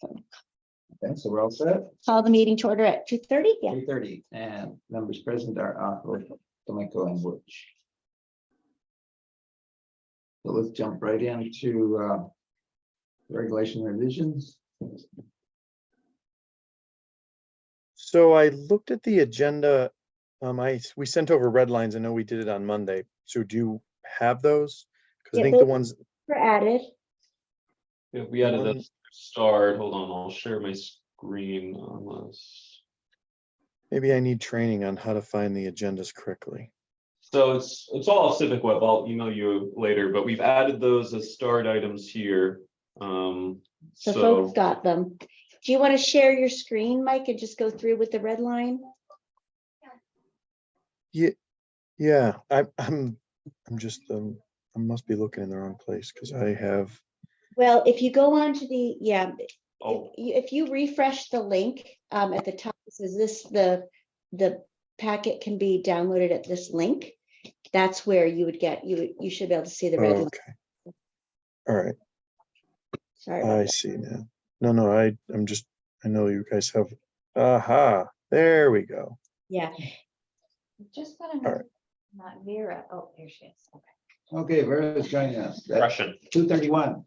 Okay, so we're all set. Call the meeting to order at 2:30. Yeah. 3:30, and members present are Tomiko and Butch. So let's jump right into regulation revisions. So I looked at the agenda. We sent over red lines. I know we did it on Monday. So do you have those? Because I think the ones Were added. Yeah, we added a start. Hold on, I'll share my screen on this. maybe I need training on how to find the agendas correctly. So it's all Civic Web. I'll email you later, but we've added those as start items here. So folks got them. Do you want to share your screen, Mike, and just go through with the red line? Yeah, I'm just I must be looking in the wrong place because I have. Well, if you go on to the, yeah, Oh. if you refresh the link at the top, it says this, the packet can be downloaded at this link. That's where you would get, you should be able to see the red line. Okay. All right. Sorry about I that. see now. No, I know you guys have. Aha, there we go. Yeah. Just got All right. not Vera. Oh, there she is. Okay. Okay, Vera's joining us. That's Russian. 2:31.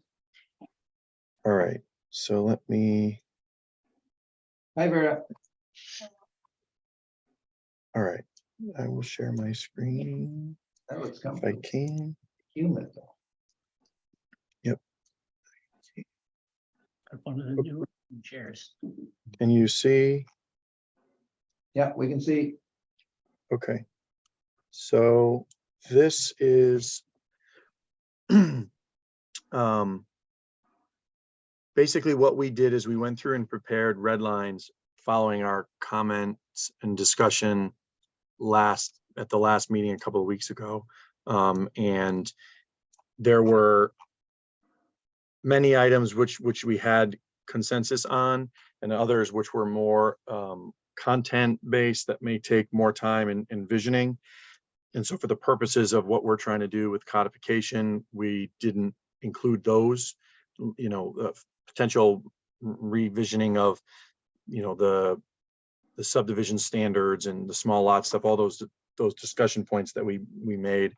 All right. So let me. Hi, Vera. All right. I will share my screen That looks if I comfortable. can. Humid though. One of the new chairs. Can you see? Yeah, we can see. Okay. So this is basically what we did is we went through and prepared red lines following our comments and discussion at the last meeting a couple of weeks ago. And there were many items which we had consensus on, and others which were more content based that may take more time in envisioning. And so for the purposes of what we're trying to do with codification, we didn't include those, potential revisioning of, the subdivision standards and the small lot stuff, all those discussion points that we made.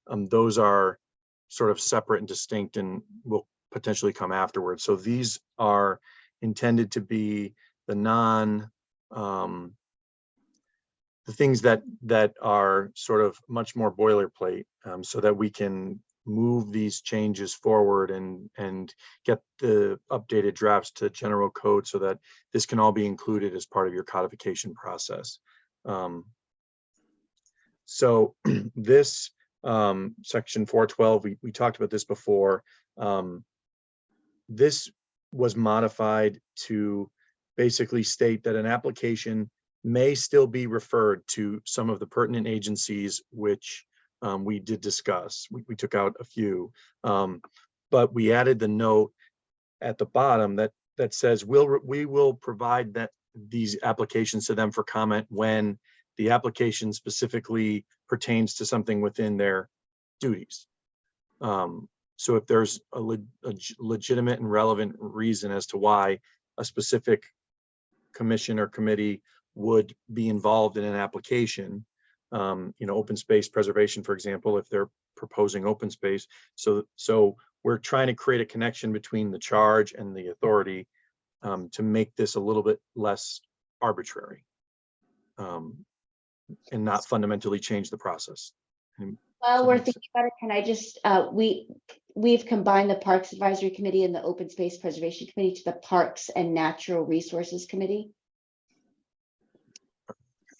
Those are sort of separate and distinct and will potentially come afterwards. So these are intended to be the the things that are sort of much more boilerplate, so that we can move these changes forward and get the updated drafts to general code so that this can all be included as part of your codification process. So this section 412, we talked about this before. This was modified to basically state that an application may still be referred to some of the pertinent agencies, which we did discuss. We took out a few, but we added the note at the bottom that says we will provide these applications to them for comment when the application specifically pertains to something within their duties. So if there's a legitimate and relevant reason as to why a specific commission or committee would be involved in an application, open space preservation, for example, if they're proposing open space. So we're trying to create a connection between the charge and the authority, to make this a little bit less arbitrary, and not fundamentally change the process. While we're thinking about it, can I just, we've combined the Parks Advisory Committee and the Open Space Preservation Committee to the Parks and Natural Resources Committee.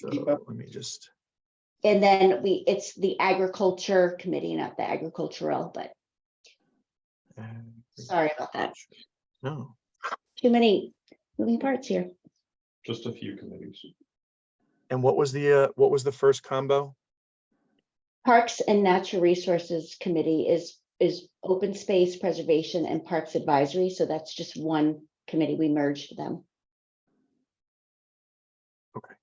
So let me just. And then it's the Agriculture Committee, not the Agricultural, but sorry about that. No. Too many moving parts here. Just a few committees. And what was the first combo? Parks and Natural Resources Committee is Open Space Preservation and Parks Advisory. So that's just one committee. We merged them. Okay.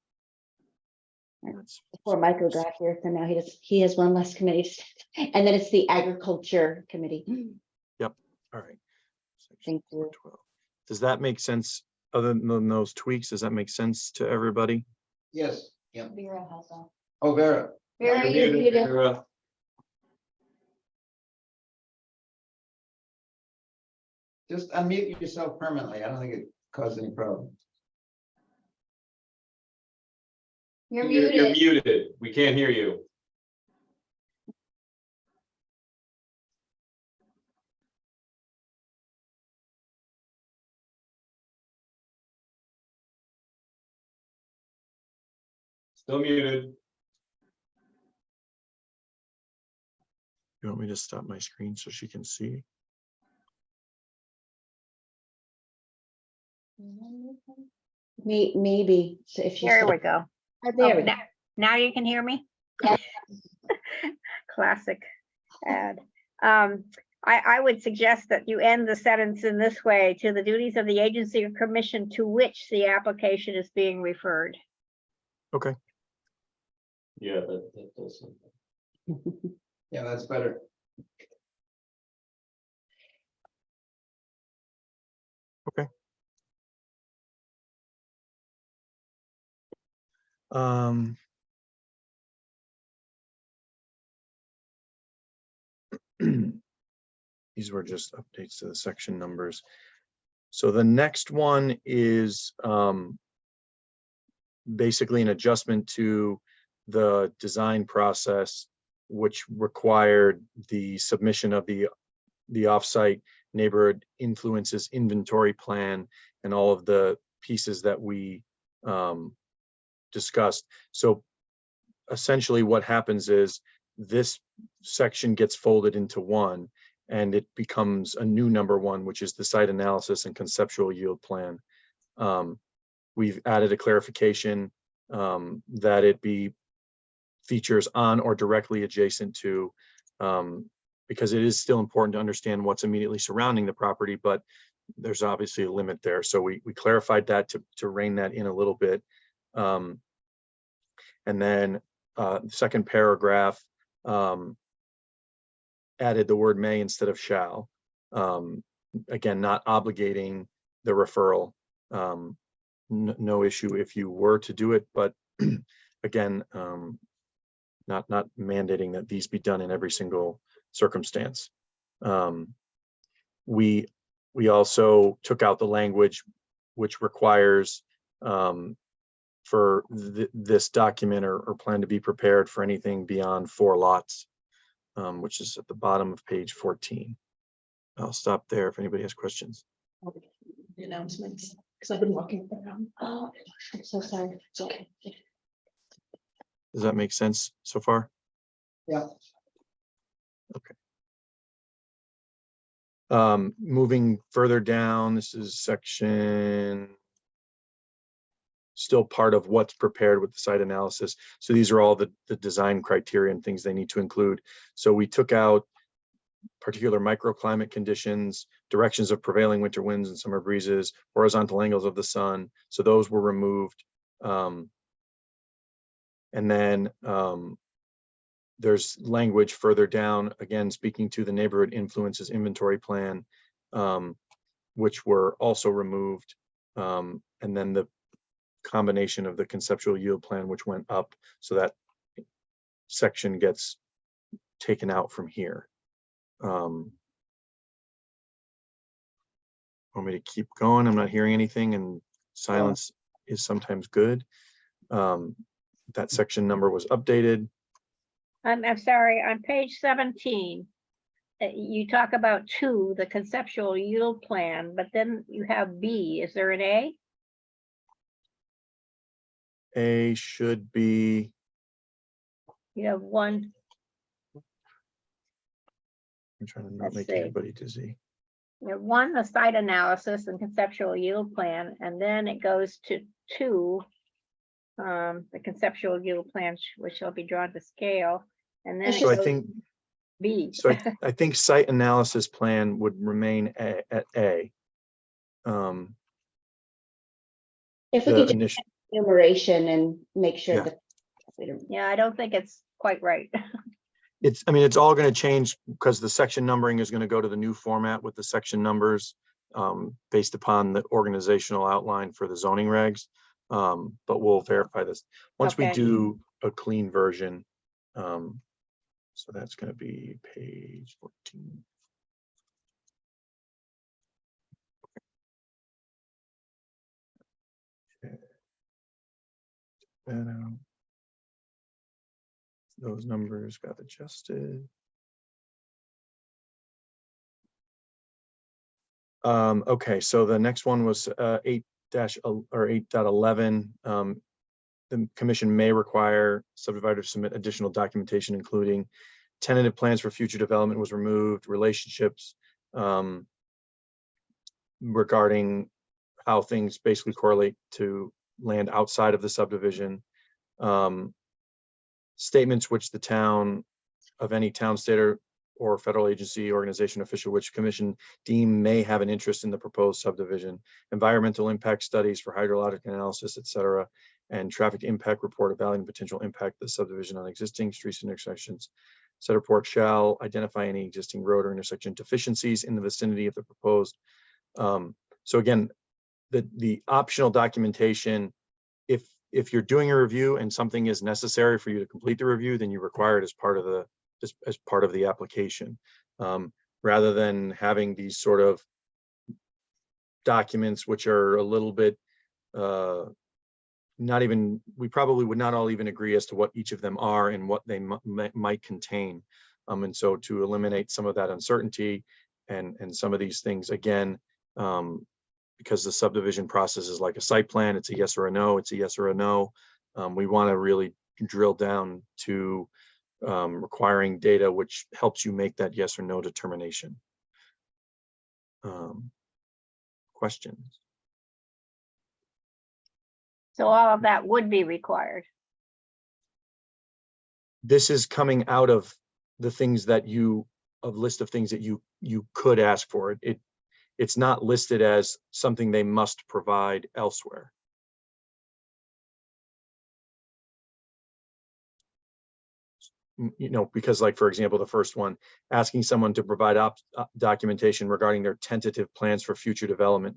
Before Michael got here, so now he has one less committee. And then it's the Agriculture Committee. Yep. All right. Thank you. 412. Does that make sense? Other than those tweaks, does that make sense to everybody? Yes, yeah. Vera has a. Oh, Vera. Vera, You're you're muted, muted. Vera. Just unmute yourself permanently. I don't think it caused any problem. You're You're muted. muted. We can't hear you. Still muted. You want me to stop my screen so she can see? Maybe, so if she's. There we go. Oh, there we go. Now you can hear me? Yes. Classic ad. I would suggest that you end the sentence in this way: to the duties of the agency or commission to which the application is being referred. Okay. Yeah, that does something. Yeah, that's better. Um, these were just updates to the section numbers. So the next one is basically an adjustment to the design process, which required the submission of the offsite neighborhood influences inventory plan and all of the pieces that we discussed. So essentially what happens is this section gets folded into one, and it becomes a new number one, which is the site analysis and conceptual yield plan. We've added a clarification that it be features on or directly adjacent to, because it is still important to understand what's immediately surrounding the property, but there's obviously a limit there. So we clarified that to rein that in a little bit. And then the second paragraph added the word may instead of shall. Again, not obligating the referral. No issue if you were to do it, but again, not mandating that these be done in every single circumstance. We also took out the language which requires for this document or plan to be prepared for anything beyond 4 lots, which is at the bottom of page 14. I'll stop there if anybody has questions. The announcements, because I've been walking around. Oh, I'm so sorry. It's okay. Does that make sense so far? Yeah. Moving further down, this is section, still part of what's prepared with the site analysis. So these are all the design criteria and things they need to include. So we took out particular microclimate conditions, directions of prevailing winter winds and summer breezes, horizontal angles of the sun. So those were removed. And then there's language further down, again, speaking to the neighborhood influences inventory plan, which were also removed. And then the combination of the conceptual yield plan, which went up. So that section gets taken out from here. Want me to keep going? I'm not hearing anything, and silence is sometimes good. That section number was updated. I'm sorry, on page 17, you talk about 2, the conceptual yield plan, but then you have B. Is there an A? A should be, You have 1. I'm trying to not Let's make see. everybody dizzy. You have 1, the site analysis and conceptual yield plan, and then it goes to 2, the conceptual yield plan, which shall be drawn to scale, and then it So I goes think, B. so I think site analysis plan would remain at A. If we The could just initial, enumeration and make sure Yeah. that. we don't- Yeah, I don't think it's quite right. I mean, it's all going to change because the section numbering is going to go to the new format with the section numbers. based upon the organizational outline for the zoning regs. But we'll verify this once we Okay. do a clean version. So that's going to be page 14. Okay. Those numbers got adjusted. Okay, so the next one was 8.11. The commission may require subdivider to submit additional documentation, including tentative plans for future development was removed, relationships regarding how things basically correlate to land outside of the subdivision. Statements which the town of any town, state, or federal agency, organization, official, which commission deem may have an interest in the proposed subdivision, environmental impact studies for hydrologic analysis, etc., and traffic impact report evaluating potential impact of the subdivision on existing streets and intersections. Said report shall identify any existing road or intersection deficiencies in the vicinity of the proposed. So again, the optional documentation, if you're doing a review and something is necessary for you to complete the review, then you require it as part of the application, rather than having these sort of documents which are a little bit we probably would not all even agree as to what each of them are and what they might contain. And so to eliminate some of that uncertainty and some of these things, again, because the subdivision process is like a site plan, it's a yes or a no, it's a yes or a no. We want to really drill down to requiring data which helps you make that yes or no determination. Questions? So all of that would be required. This is coming out of the things that list of things that you could ask for. It's not listed as something they must provide elsewhere. Because like, for example, the first one, asking someone to provide documentation regarding their tentative plans for future development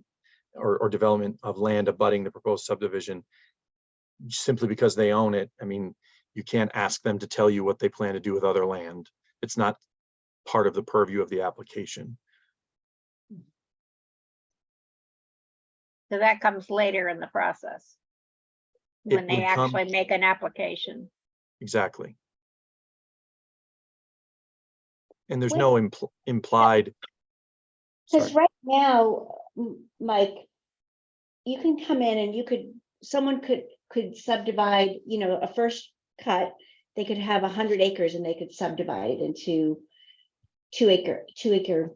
or development of land abutting the proposed subdivision, simply because they own it. I mean, you can't ask them to tell you what they plan to do with other land. It's not part of the purview of the application. So that comes later in the process, It when they would come- actually make an application. Exactly. And there's no implied. Because Sorry. right now, Mike, you can come in and someone could subdivide, a first cut, they could have 100 acres and they could subdivide it into two acre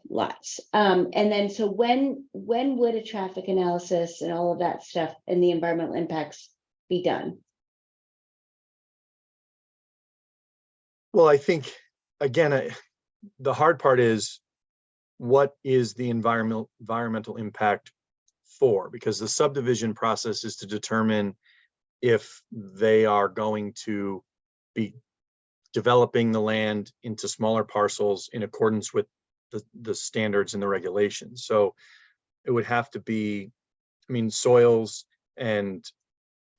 lots. And then, so when would a traffic analysis and all of that stuff and the environmental impacts be done? Well, I think, again, the hard part is, what is the environmental impact for? Because the subdivision process is to determine if they are going to be developing the land into smaller parcels in accordance with the standards and the regulations. So it would have to be, soils and,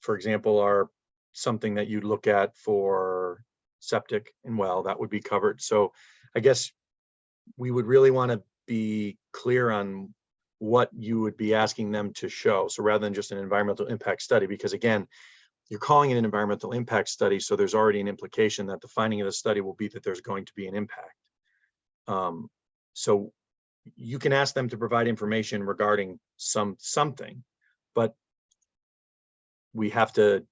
for example, are something that you look at for septic and well, that would be covered. So I guess we would really want to be clear on what you would be asking them to show. So rather than just an environmental impact study, because again, you're calling it an environmental impact study, so there's already an implication that the finding of the study will be that there's going to be an impact. So you can ask them to provide information regarding something, but we have to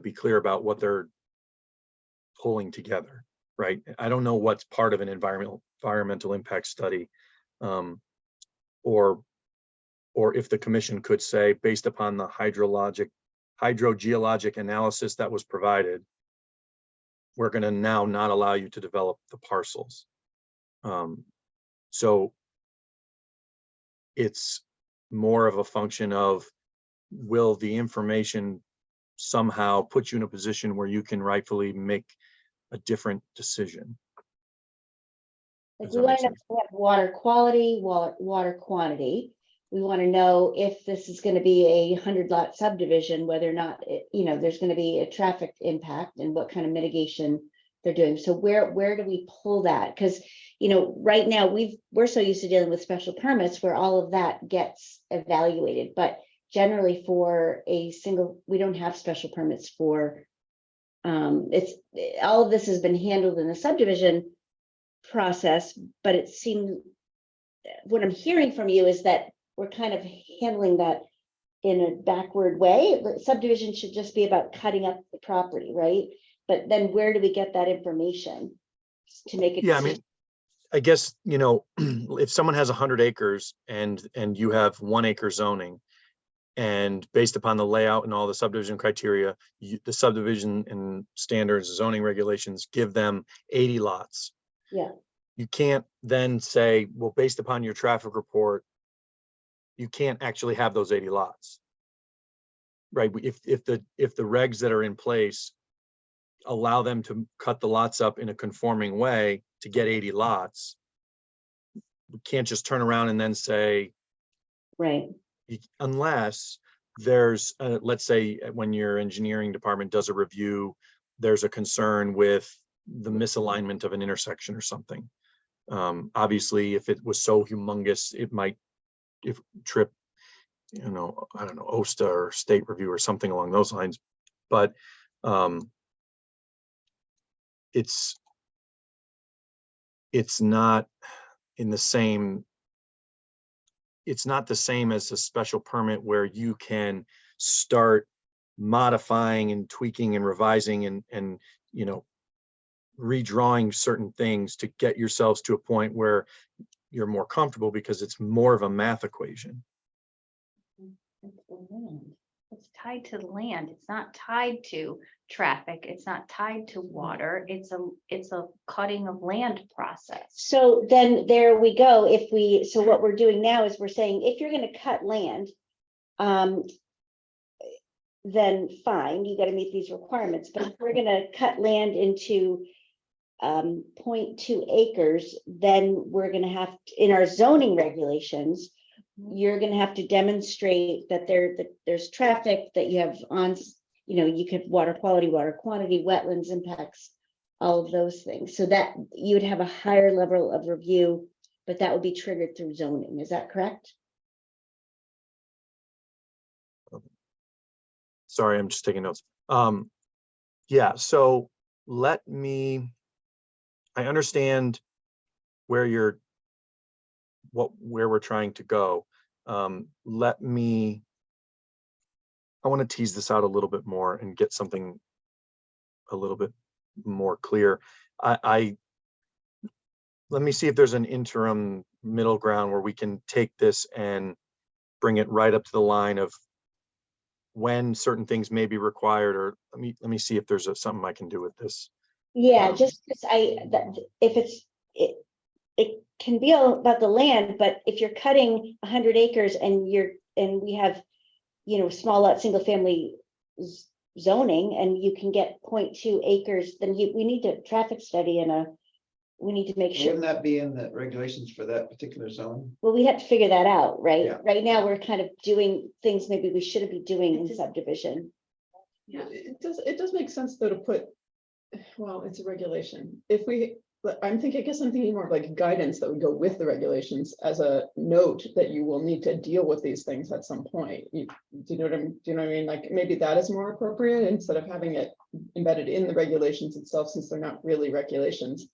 be clear about what they're pulling together, right? I don't know what's part of an environmental impact study, or if the commission could say, based upon the hydrogeologic analysis that was provided, we're going to now not allow you to develop the parcels. So it's more of a function of, will the information somehow put you in a position where you can rightfully make a different decision? Like Does we that want make to know sense? if we have water quality, water quantity. We want to know if this is going to be a 100-lot subdivision, whether or not, there's going to be a traffic impact and what kind of mitigation they're doing. So where do we pull that? Because, right now we're so used to dealing with special permits where all of that gets evaluated, but generally for a single, we don't have special permits for, it's, all of this has been handled in the subdivision process, but it seems, what I'm hearing from you is that we're kind of handling that in a backward way. Subdivision should just be about cutting up the property, right? But then where do we get that information to make it? Yeah, I mean, I guess, if someone has 100 acres and you have 1 acre zoning, and based upon the layout and all the subdivision criteria, the subdivision and standards, zoning regulations give them 80 lots. Yeah. You can't then say, well, based upon your traffic report, you can't actually have those 80 lots. Right? If the regs that are in place allow them to cut the lots up in a conforming way to get 80 lots, we can't just turn around and then say, Right. unless there's, let's say when your engineering department does a review, there's a concern with the misalignment of an intersection or something. Obviously, if it was so humongous, it might trip, I don't know, OSTA or state review or something along those lines. But it's not in the same, it's not the same as a special permit where you can start modifying and tweaking and revising and redrawing certain things to get yourselves to a point where you're more comfortable, because it's more of a math equation. It's tied to the land. It's not tied to traffic. It's not tied to water. It's a cutting of land process. So then there we go. So what we're doing now is we're saying, if you're going to cut land, then fine, you got to meet these requirements. But if we're going to cut land into 0.2 acres, then we're going to have, in our zoning regulations, you're going to have to demonstrate that there's traffic, that you have you could have water quality, water quantity, wetlands impacts, all of those things. So that you would have a higher level of review, but that would be triggered through zoning. Is that correct? Sorry, I'm just taking notes. Yeah, so I understand where we're trying to go. I want to tease this out a little bit more and get something a little bit more clear. Let me see if there's an interim middle ground where we can take this and bring it right up to the line of when certain things may be required, or let me see if there's something I can do with this. Yeah, just because it can be all about the land, but if you're cutting 100 acres and we have, small lot, single family zoning, and you can get 0.2 acres, then we need a traffic study and we need to make sure. Wouldn't that be in the regulations for that particular zone? Well, we have to figure that out, right? Yeah. Right now, we're kind of doing things maybe we shouldn't be doing in subdivision. Yeah, it does make sense though to put, well, it's a regulation. I guess I'm thinking more of like guidance that would go with the regulations as a note that you will need to deal with these things at some point. Do you know what I mean? Like maybe that is more appropriate instead of having it embedded in the regulations itself, since they're not really regulations.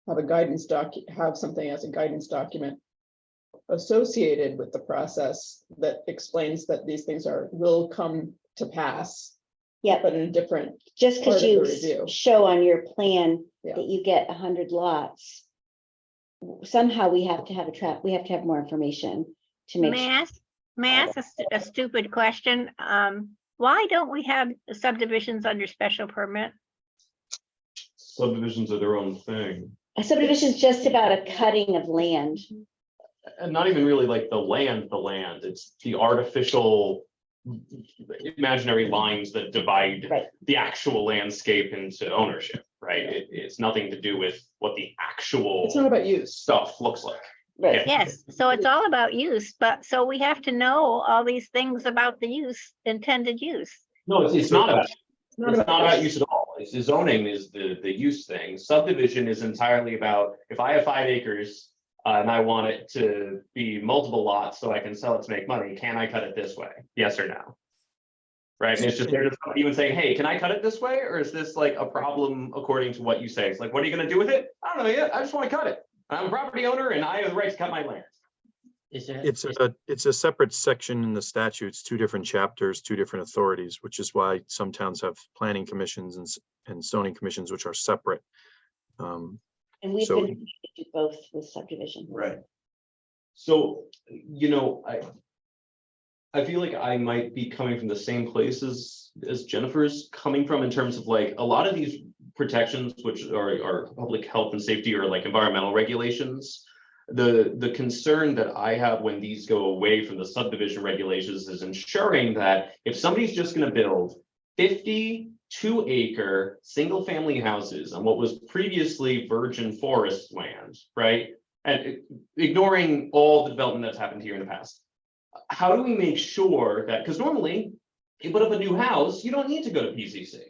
Have something as a guidance document associated with the process that explains that these things will come to pass. Yeah, But in a different, just because part of the you review. show on your plan Yeah. that you get 100 lots, somehow we have to have we have to have more information to make sure. May I ask a stupid question? Why don't we have subdivisions under special permit? Subdivisions are their own thing. A subdivision is just about a cutting of land. And not even really like the land, it's the artificial imaginary lines that divide Right. the actual landscape into ownership, right? right? It's nothing to do with what the actual It's not about use. stuff looks like. Right. Yes, so it's all about use, but so we have to know all these things about the use, intended use. No, it's not about, It's not it's about not about use. use at all. It's the zoning is the use thing. Subdivision is entirely about, if I have 5 acres and I want it to be multiple lots so I can sell it to make money, can I cut it this way? Yes or no? Right, and it's just, they're just even saying, hey, can I cut it this way? Or is this like a problem according to what you say? It's like, what are you gonna do with it? I don't know yet, I just wanna cut it. I'm a property owner and I have the right to cut my land. It's a separate section in the statutes, 2 different chapters, 2 different authorities, which is why some towns have planning commissions and zoning commissions, which are separate. And we've So- been to do both with subdivision. Right. So, you know, I feel like I might be coming from the same place as Jennifer's coming from, in terms of like a lot of these protections, which are public health and safety, or like environmental regulations. The concern that I have when these go away from the subdivision regulations is ensuring that if somebody's just going to build 52-acre single-family houses on what was previously virgin forest land, right? And ignoring all the development that's happened here in the past, how do we make sure that, because normally you put up a new house, you don't need to go to PZC,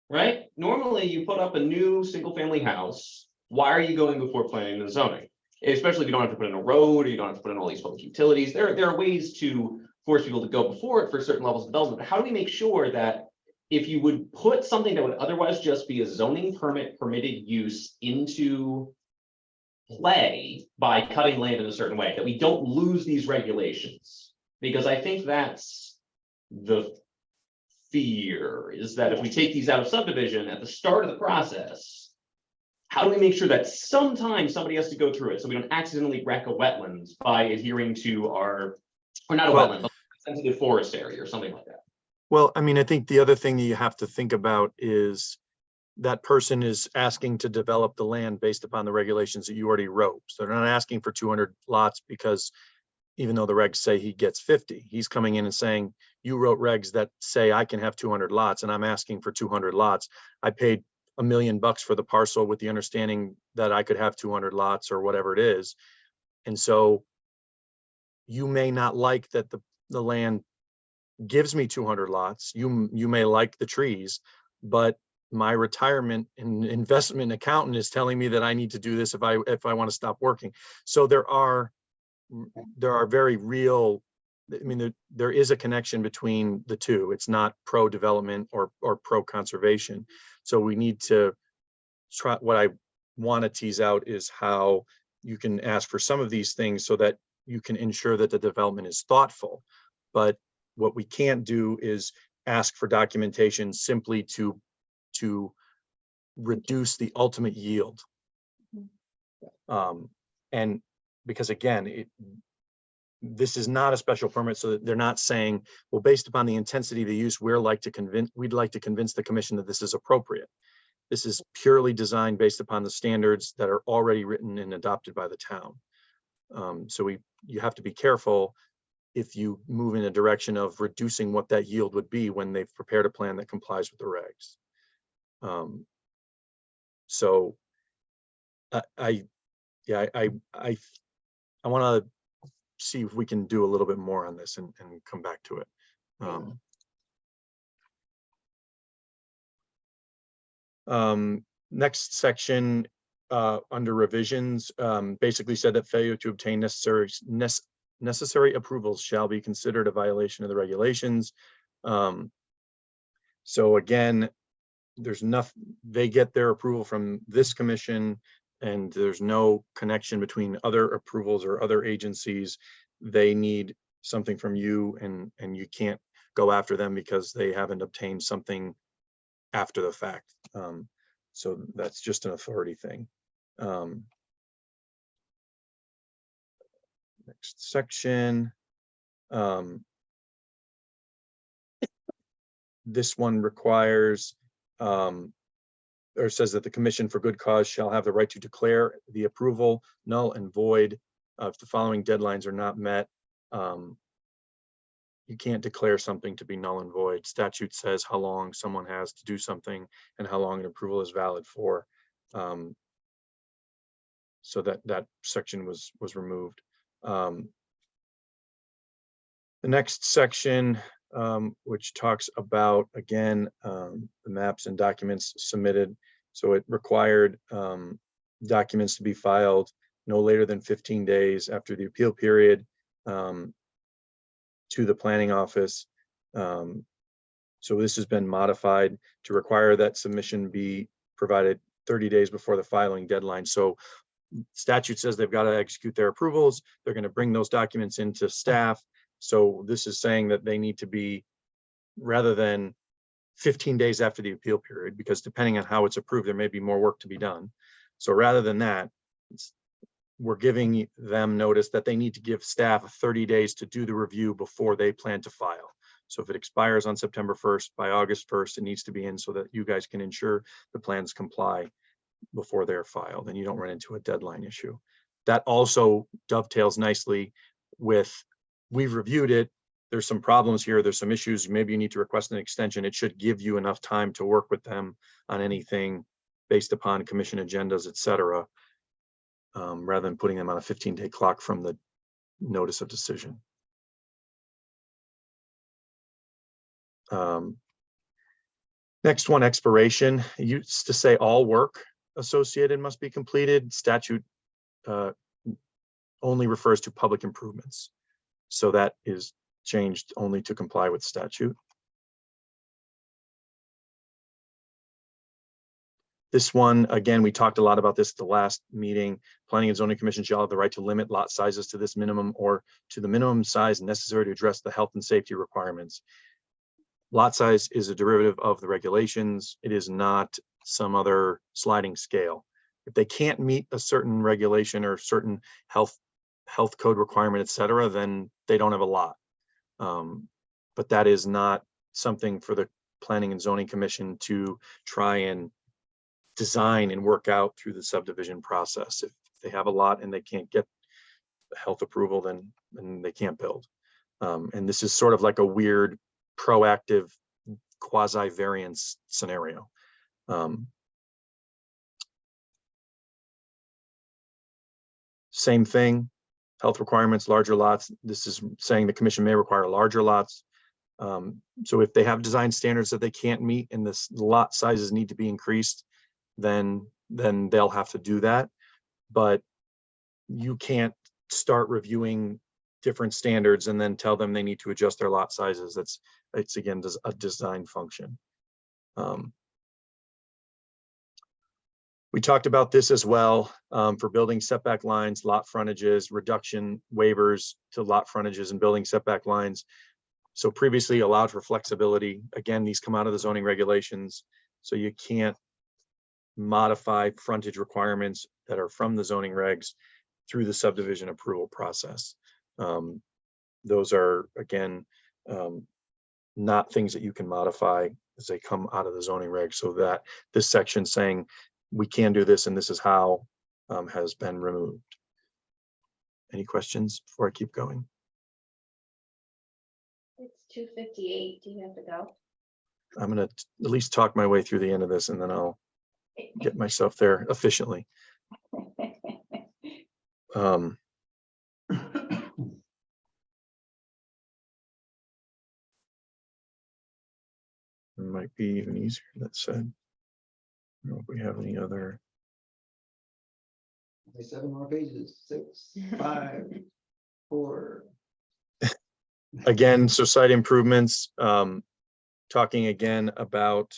right? Normally you put up a new single-family house. Why are you going before planning and zoning? Especially if you don't have to put in a road, or you don't have to put in all these public utilities. There are ways to force people to go before it for certain levels of development. But how do we make sure that if you would put something that would otherwise just be a zoning permitted use into play by cutting land in a certain way, that we don't lose these regulations? Because I think that's the fear, is that if we take these out of subdivision at the start of the process, how do we make sure that sometimes somebody has to go through it so we don't accidentally wreck a wetland by adhering to our, or not a Well- wetland, but a sensitive forest area or something like that? Well, I mean, I think the other thing that you have to think about is that person is asking to develop the land based upon the regulations that you already wrote. So they're not asking for 200 lots because even though the regs say he gets 50, he's coming in and saying, you wrote regs that say I can have 200 lots and I'm asking for 200 lots. I paid $1 million for the parcel with the understanding that I could have 200 lots or whatever it is. And so you may not like that the land gives me 200 lots. You may like the trees, but my retirement and investment accountant is telling me that I need to do this if I want to stop working. So there are very real, I mean, there is a connection between the two. It's not pro development or pro conservation. So we need to try, what I want to tease out is how you can ask for some of these things so that you can ensure that the development is thoughtful. But what we can't do is ask for documentation simply to reduce the ultimate yield. And because again, this is not a special permit, so that they're not saying, well, based upon the intensity of the use, we'd like to convince the commission that this is appropriate. This is purely designed based upon the standards that are already written and adopted by the town. So you have to be careful if you move in a direction of reducing what that yield would be when they've prepared a plan that complies with the regs. So I want to see if we can do a little bit more on this and come back to it. Next section under revisions basically said that failure to obtain necessary approvals shall be considered a violation of the regulations. So again, there's nothing, they get their approval from this commission and there's no connection between other approvals or other agencies. They need something from you and you can't go after them because they haven't obtained something after the fact. So that's just an authority thing. Next section. This one requires or says that the commission for good cause shall have the right to declare the approval null and void if the following deadlines are not met. you can't declare something to be null and void. Statute says how long someone has to do something and how long an approval is valid for. So that section was removed. The next section, which talks about, again, the maps and documents submitted. So it required documents to be filed no later than 15 days after the appeal period to the planning office. So this has been modified to require that submission be provided 30 days before the filing deadline. So statute says they've got to execute their approvals. They're going to bring those documents into staff. So this is saying that they need to be, rather than 15 days after the appeal period, because depending on how it's approved, there may be more work to be done. So rather than that, we're giving them notice that they need to give staff 30 days to do the review before they plan to file. So if it expires on September 1st, by August 1st, it needs to be in so that you guys can ensure the plans comply before they're filed and you don't run into a deadline issue. That also dovetails nicely with, we've reviewed it. There's some problems here. There's some issues. Maybe you need to request an extension. It should give you enough time to work with them on anything based upon commission agendas, et cetera, rather than putting them on a 15-day clock from the notice of decision. Next one, expiration. It used to say all work associated must be completed. Statute only refers to public improvements. So that is changed only to comply with statute. This one, again, we talked a lot about this at the last meeting. Planning and Zoning Commission shall have the right to limit lot sizes to this minimum or to the minimum size necessary to address the health and safety requirements. Lot size is a derivative of the regulations. It is not some other sliding scale. If they can't meet a certain regulation or certain health code requirement, et cetera, then they don't have a lot. But that is not something for the Planning and Zoning Commission to try and design and work out through the subdivision process. If they have a lot and they can't get the health approval, then they can't build. And this is sort of like a weird proactive quasi variance scenario. Same thing, health requirements, larger lots. This is saying the commission may require larger lots. So if they have design standards that they can't meet and the lot sizes need to be increased, then they'll have to do that. But you can't start reviewing different standards and then tell them they need to adjust their lot sizes. It's again a design function. We talked about this as well for building setback lines, lot frontages, reduction waivers to lot frontages and building setback lines. So previously allowed for flexibility. Again, these come out of the zoning regulations. So you can't modify frontage requirements that are from the zoning regs through the subdivision approval process. Those are, again, not things that you can modify as they come out of the zoning regs. So that this section saying we can do this and this is how has been removed. Any questions before I keep going? It's 2:58. Do you have to go? I'm going to at least talk my way through the end of this and then I'll get myself there efficiently. It might be even easier, that said. I don't know if we have any other. 7 more pages, 6, 5, 4. Again, so site improvements, talking again about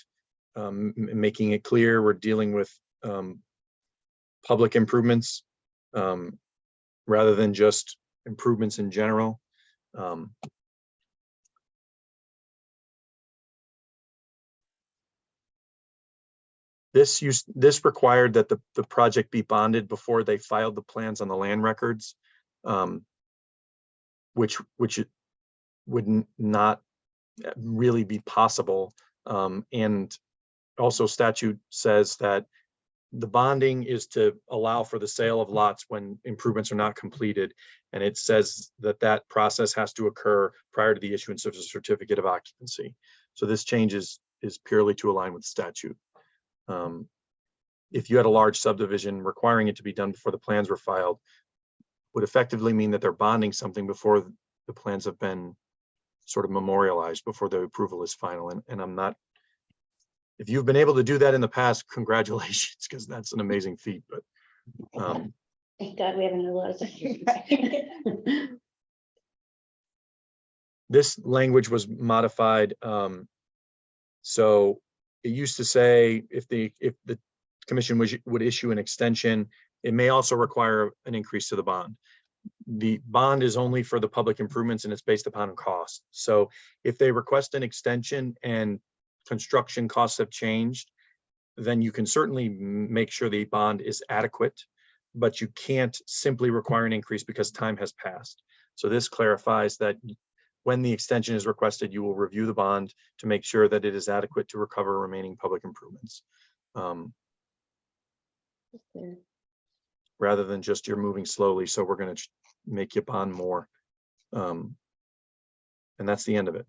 making it clear we're dealing with public improvements rather than just improvements in general. This required that the project be bonded before they filed the plans on the land records, which would not really be possible. And also statute says that the bonding is to allow for the sale of lots when improvements are not completed. And it says that that process has to occur prior to the issuance of a certificate of occupancy. So this change is purely to align with statute. If you had a large subdivision requiring it to be done before the plans were filed, would effectively mean that they're bonding something before the plans have been sort of memorialized, before the approval is final. And I'm not, if you've been able to do that in the past, congratulations, because that's an amazing feat. But Thank God we haven't had a lot of subdivisions. this language was modified. So it used to say if the commission would issue an extension, it may also require an increase to the bond. The bond is only for the public improvements and it's based upon cost. So if they request an extension and construction costs have changed, then you can certainly make sure the bond is adequate, but you can't simply require an increase because time has passed. So this clarifies that when the extension is requested, you will review the bond to make sure that it is adequate to recover remaining public improvements. Rather than just you're moving slowly, so we're going to make you bond more. And that's the end of it.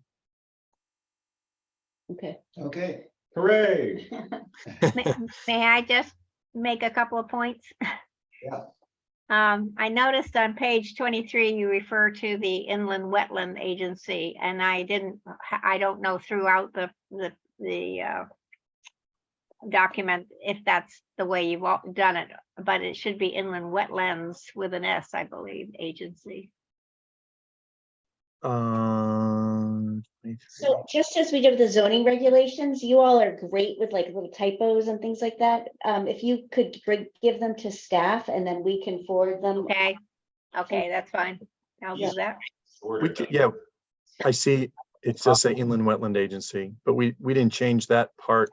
Okay. Okay. Hooray. May I just make a couple of points? Yeah. I noticed on page 23, you refer to the Inland Wetland Agency, and I don't know throughout the document if that's the way you've done it, but it should be Inland Wetlands with an S, I believe, agency. So just as we did with the zoning regulations, you all are great with like little typos and things like that. If you could give them to staff and then we can forward them. Okay, that's fine. I'll do that. Yeah, I see. It does say Inland Wetland Agency, but we didn't change that part.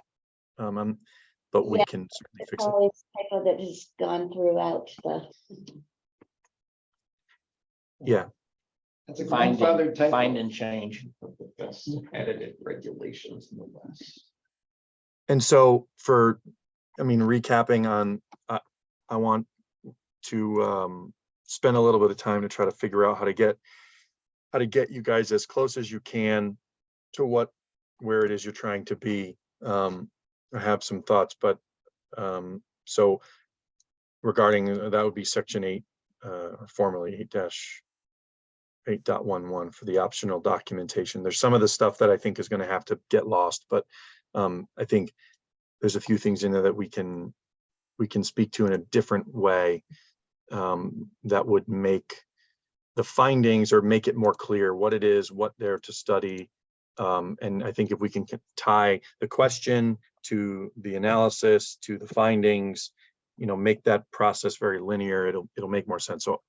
But we can certainly It's fix it. always typo that has gone throughout the. Yeah. That's a Find grandfathered typo. find and change. The best edited regulations in the West. And so recapping on, I want to spend a little bit of time to try to figure out how to get you guys as close as you can to where it is you're trying to be. I have some thoughts, but so regarding that would be section 8, formerly 8.11 for the optional documentation. There's some of the stuff that I think is going to have to get lost, but I think there's a few things in there that we can speak to in a different way that would make the findings or make it more clear what it is, what they're to study. And I think if we can tie the question to the analysis to the findings, make that process very linear, it'll make more sense. So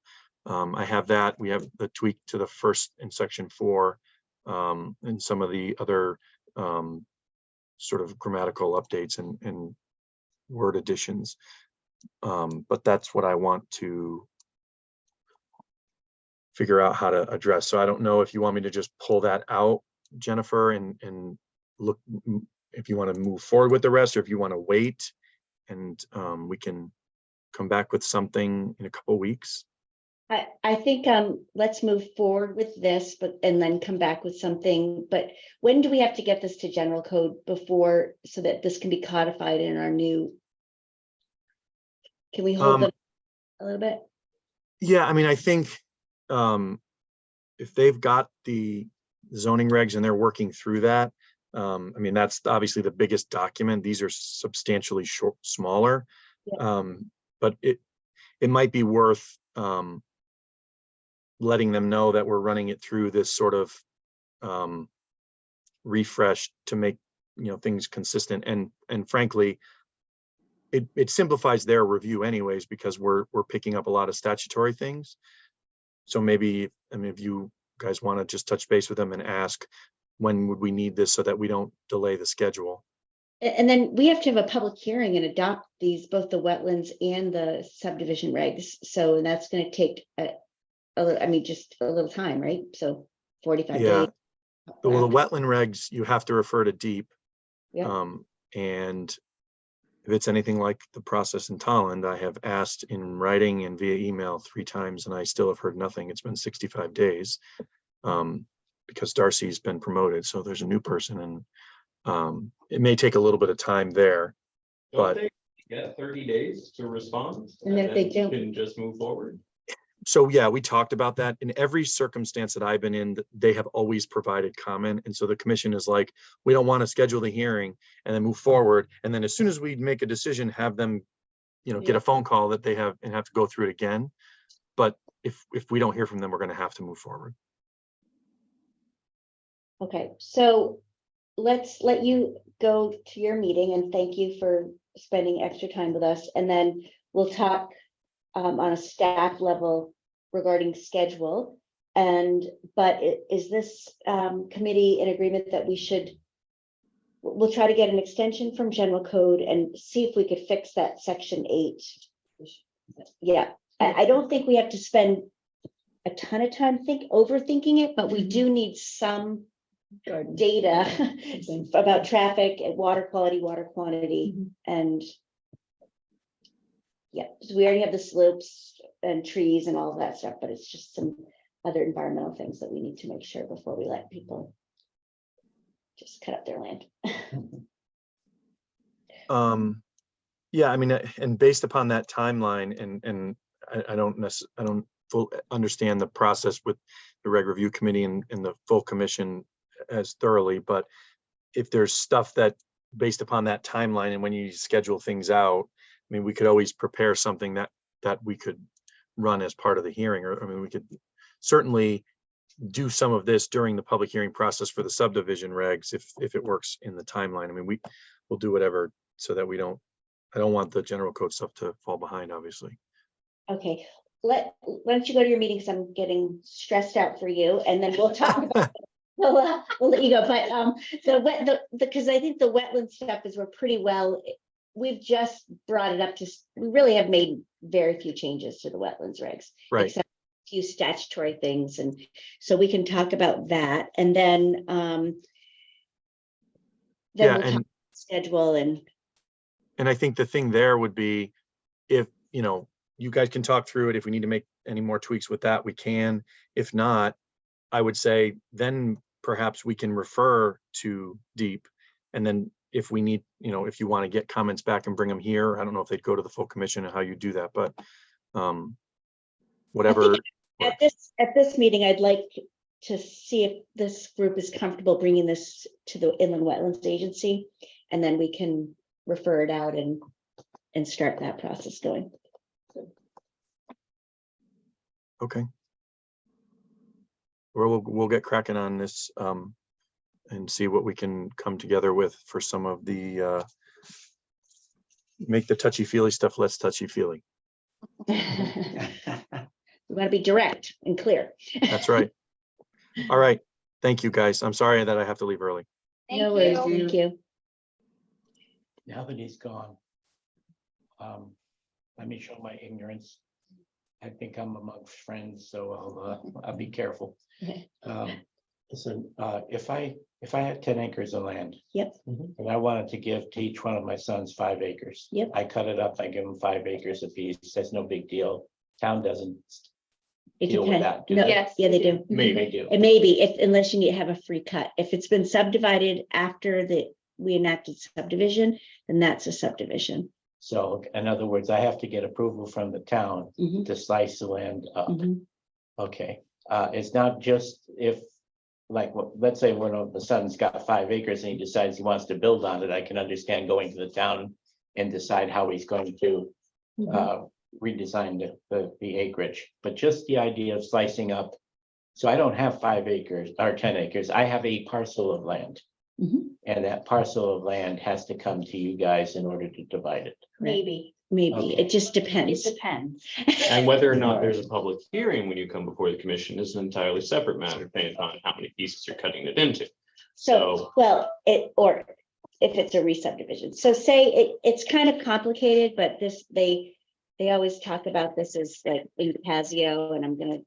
I have that. We have the tweak to the first in section 4 and some of the other sort of grammatical updates and word additions. But that's what I want to figure out how to address. So I don't know if you want me to just pull that out, Jennifer, and look if you want to move forward with the rest, or if you want to wait and we can come back with something in a couple of weeks. I think let's move forward with this, and then come back with something. But when do we have to get this to general code before, so that this can be codified in our new? Can we hold them a little bit? Yeah, I think if they've got the zoning regs and they're working through that, that's obviously the biggest document. These are substantially smaller, Yeah. But it might be worth letting them know that we're running it through this sort of refresh to make things consistent, and frankly it simplifies their review anyways, because we're picking up a lot of statutory things. So maybe if you guys want to just touch base with them and ask when would we need this so that we don't delay the schedule. And then we have to have a public hearing and adopt these, both the wetlands and the subdivision regs. So that's going to take just a little time, right? So 45 Yeah. days. Well, the wetland regs, you have to refer to deep. Yeah. And if it's anything like the process in Tolland, I have asked in writing and via email 3 times, and I still have heard nothing. It's been 65 days. Because Darcy's been promoted, so there's a new person, and it may take a little bit of time there. Don't But- they get 30 days to respond? And if they then don't- Can just move forward. So yeah, we talked about that. In every circumstance that I've been in, they have always provided comment. And so the commission is like, we don't want to schedule the hearing and then move forward. And then as soon as we make a decision, have them, get a phone call that they have and have to go through it again. But if we don't hear from them, we're going to have to move forward. Okay, so let's let you go to your meeting, and thank you for spending extra time with us. And then we'll talk on a staff level regarding schedule. But is this committee in agreement that we'll try to get an extension from general code and see if we could fix that section 8. Yeah, I don't think we have to spend a ton of time overthinking it, but we do need some Guidance. data Something. about traffic and water quality, water quantity, and yeah, because we already have the slopes and trees and all of that stuff, but it's just some other environmental things that we need to make sure before we let people just cut up their land. Yeah, I mean, and based upon that timeline, and I don't full understand the process with the reg review committee and the full commission as thoroughly, but if there's stuff that based upon that timeline and when you schedule things out, I mean, we could always prepare something that we could run as part of the hearing, or I mean, we could certainly do some of this during the public hearing process for the subdivision regs if it works in the timeline. I mean, we'll do whatever so that I don't want the general code stuff to fall behind, obviously. Okay, why don't you go to your meeting, because I'm getting stressed out for you, and then we'll talk about it. We'll let you go, but because I think the wetland stuff we're pretty well, we've just brought it up to, we really have made very few changes to the wetlands regs. Right. Except a few statutory things, and so we can talk about that, and then Yeah, we'll talk schedule and I think the thing there would be if, you guys can talk through it. If we need to make any more tweaks with that, we can. If not, I would say then perhaps we can refer to deep. And then if we need, if you want to get comments back and bring them here, I don't know if they'd go to the full commission and how you do that, but whatever. at this meeting, I'd like to see if this group is comfortable bringing this to the Inland Wetlands Agency, and then we can refer it out and start that process going. Okay. We'll get cracking on this and see what we can come together with for some of the make the touchy-feely stuff less touchy-feely. We want to be direct and clear. That's right. All right. Thank you, guys. I'm sorry that I have to leave early. No worries, thank you. Now that he's gone, let me show my ignorance. I think I'm amongst friends, so I'll be careful. Listen, if I had 10 acres of land. Yep. And I wanted to give to each one of my sons 5 acres. Yep. I cut it up, I give them 5 acres apiece. That's no big deal. Town doesn't It deal with depends. that. do No, they? Yes, yeah, they they do. Maybe. They do. It may be unless you have a free cut. If it's been subdivided after we enacted subdivision, then that's a subdivision. So in other words, I have to get approval from the town Mhm, to slice the land up. mhm. Okay, it's not just if, like, let's say one of the son's got 5 acres and he decides he wants to build on it, I can understand going to the town and decide how he's going to redesign the acreage, but just the idea of slicing up. So I don't have 5 acres or 10 acres, I have a parcel of land. Mhm. And that parcel of land has to come to you guys in order to divide it. Maybe, Maybe, Okay. it just it depends. depends. And whether or not there's a public hearing when you come before the commission is an entirely separate matter, depending on how many pieces you're cutting it into. So, well, or if it's a re-subdivision. So say it's kind of complicated, but they always talk about this as like in Pasio, and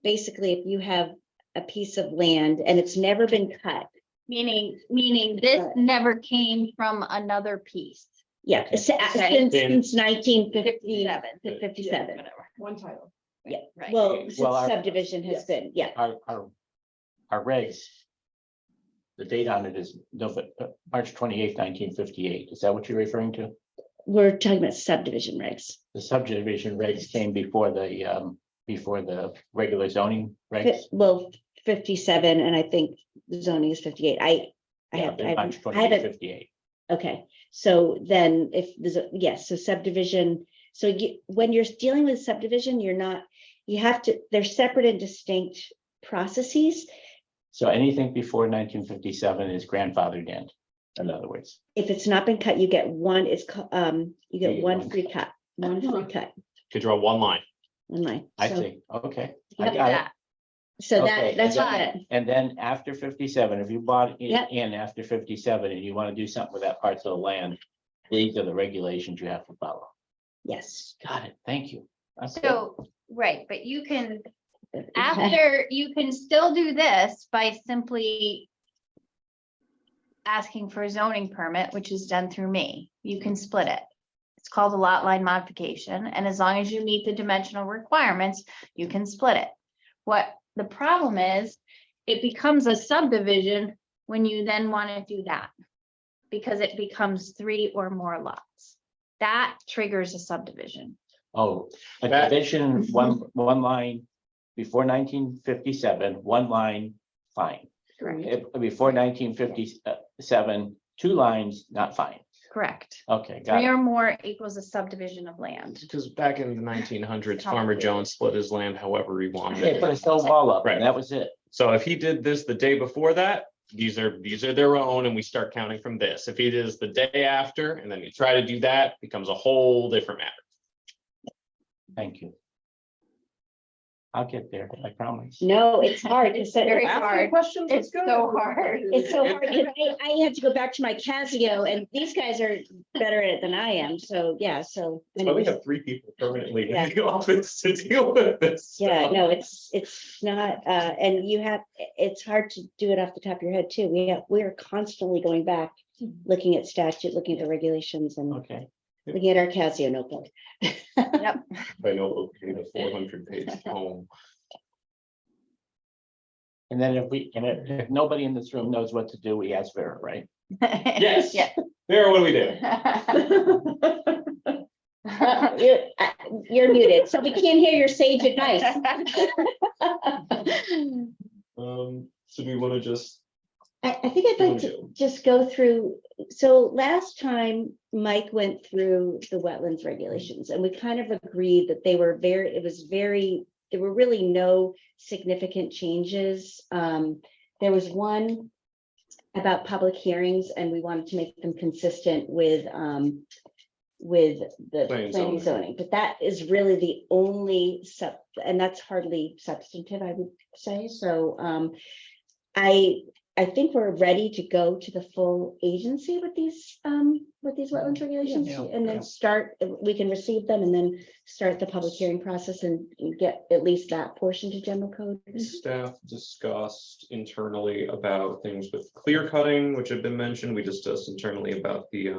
basically, if you have a piece of land and it's never been cut. Meaning this Right. never came from another piece. Yeah, Okay. since 1957. Whatever. One title. Yeah, Right. well, since Well, our- subdivision has yes. been, yeah, Our regs. The date on it is March 28th, 1958. Is that what you're referring to? we're talking about subdivision regs. The subdivision regs came before the regular zoning regs. Well, 57, and I think the zoning is 58. I Yeah, have, they're March I 28th, haven't, 58. okay, so then if there's a, yes, so subdivision, so when you're dealing with subdivision, you have to, they're separate and distinct processes. So anything before 1957 is grandfathered in other words. If it's not been cut, you get one, you You get get one one free cut, one free cut, Could draw one line. one line. I So- see. Okay. I Yep. got it. That. So Okay, that's and what, And then after 57, if you bought Yep. in after 57 and you want to do something with that parcel of land, these are the regulations you have to follow. yes. Got it. Thank you. Okay. So, right, but you can, after, you can still do this by simply asking for a zoning permit, which is done through me. You can split it. It's called a lot line modification, and as long as you meet the dimensional requirements, you can split it. What the problem is, it becomes a subdivision when you then want to do that, because it becomes 3 or more lots. That triggers a subdivision. Oh, a That- division, one line before 1957, one line, fine. Correct. Before 1957, two lines, not fine. Correct. Okay, got 3 it. or more equals a subdivision of land. Because back in the 1900s, Farmer Complicated. Jones split his land however he wanted. Yeah, put a stone wall up, Right. and that was it. So if he did this the day before that, these are their own, and we start counting from this. If he does the day after, and then you try to do that, becomes a whole different matter. Thank you. I'll get there, I promise. No, it's hard. It's very hard. Questions. It's so hard. It's so hard, 'cause I had to go back to my Casio, and these guys are better at it than I am, so, yeah, so. That's why we anyways. have 3 people permanently Yeah. in the office to deal with this. Yeah, stuff. no, it's not, and it's hard to do it off the top of your head too. We are constantly going back, looking at statute, looking at the regulations and Okay, looking at our Casio notebook. Yep. I know, okay, the 400-page poem. and then if nobody in this room knows what to do, we ask Vera, right? Yes. Yeah. There, what do we do? You're muted, so we can't hear your sage advice. So we want to just, I think I'd like to just go through, so last time Mike went through the wetlands regulations and we kind of agreed that they were there were really no significant changes. There was one about public hearings and we wanted to make them consistent with the Planning planning zoning, but that is really the only and that's hardly substantive, I would say. So I think we're ready to go to the full agency with these wetlands regulations and then we can receive them and then start the public hearing process and get at least that portion to general code. staff discussed internally about things with clear cutting, which had been mentioned. We discussed internally about the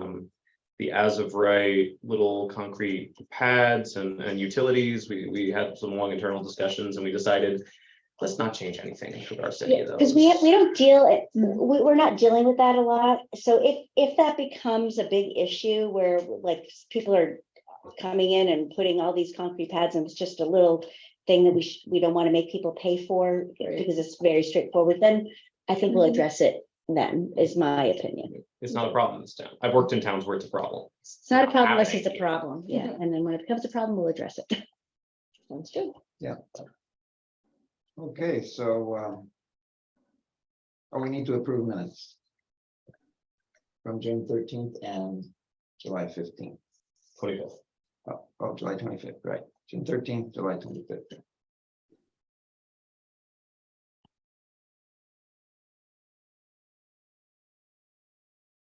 as of right little concrete pads and utilities. We had some long internal discussions and we decided, let's not change anything in our city. Yeah, because we don't deal, we're not dealing with that a lot. So if that becomes a big issue where like people are coming in and putting all these concrete pads and it's just a little thing that we don't want to make people pay for because it's very straightforward, then I think we'll address it then, is my opinion. It's not a problem in this town. I've worked in towns where it's a problem. It's not a problem unless it's a happening. problem, yeah. And then when it becomes a problem, we'll address it. Sounds good. Yeah. Okay, so we need to approve minutes from June 13th and July 15th. 25th. Oh, July 25th, right? June 13th, July 25th.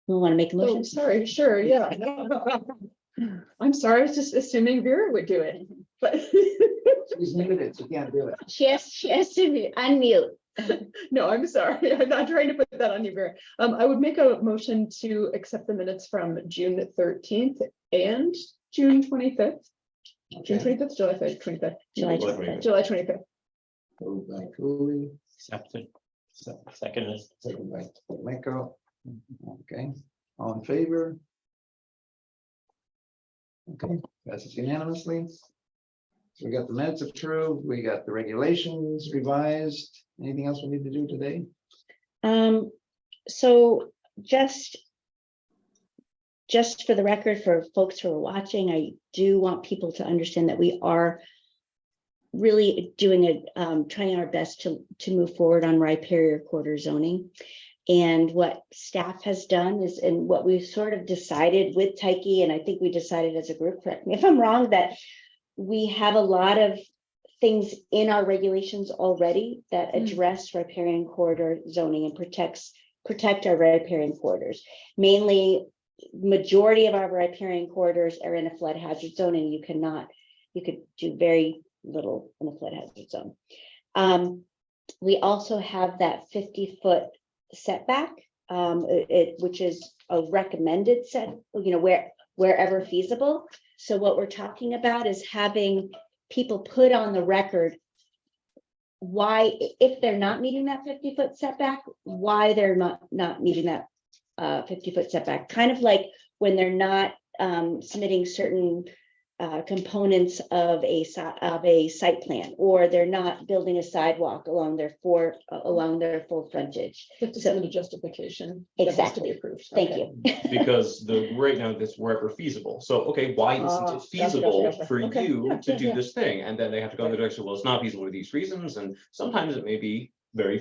We want to make a Oh, motion? sorry, sure, yeah. I'm sorry, I was just assuming Vera would do it, but. She's muted, she can't do it. She has to unmute. No, I'm sorry. I'm not trying to put that on you, Vera. I would make a motion to accept the minutes from June 13th and June 25th. June Okay. 25th, July 25th, July July 25th. July 25th. Moved by Cooley, Accepted. Second is. second by Tomeko. Okay, all in favor? Okay, passes unanimously. So we got the minutes approved, we got the regulations revised. Anything else we need to do today? So just for the record, for folks who are watching, I do want people to understand that we are really doing trying our best to move forward on riparian corridor zoning. And what staff has done is, and what we've sort of decided with Tyke, and I think we decided as a group, correct me if I'm wrong, that we have a lot of things in our regulations already that address riparian corridor zoning and protect our riparian corridors. Mainly, majority of our riparian corridors are in a flood hazard zone, and you could do very little in a flood hazard zone. We also have that 50-foot setback, which is a recommended set, wherever feasible. So what we're talking about is having people put on the record why, if they're not meeting that 50-foot setback, why they're not meeting that 50-foot setback. Kind of like when they're not submitting certain components of a site plan, or they're not building a sidewalk along their full frontage. To submit a justification. that has to Exactly. be approved. Thank Okay. you. Because right now it's wherever feasible. So, okay, why isn't Gotcha, it gotcha, feasible gotcha. for Okay, you yeah, to yeah, do yeah. this thing? And then they have to go in the direction, well, it's not feasible for these reasons, and sometimes it may be very,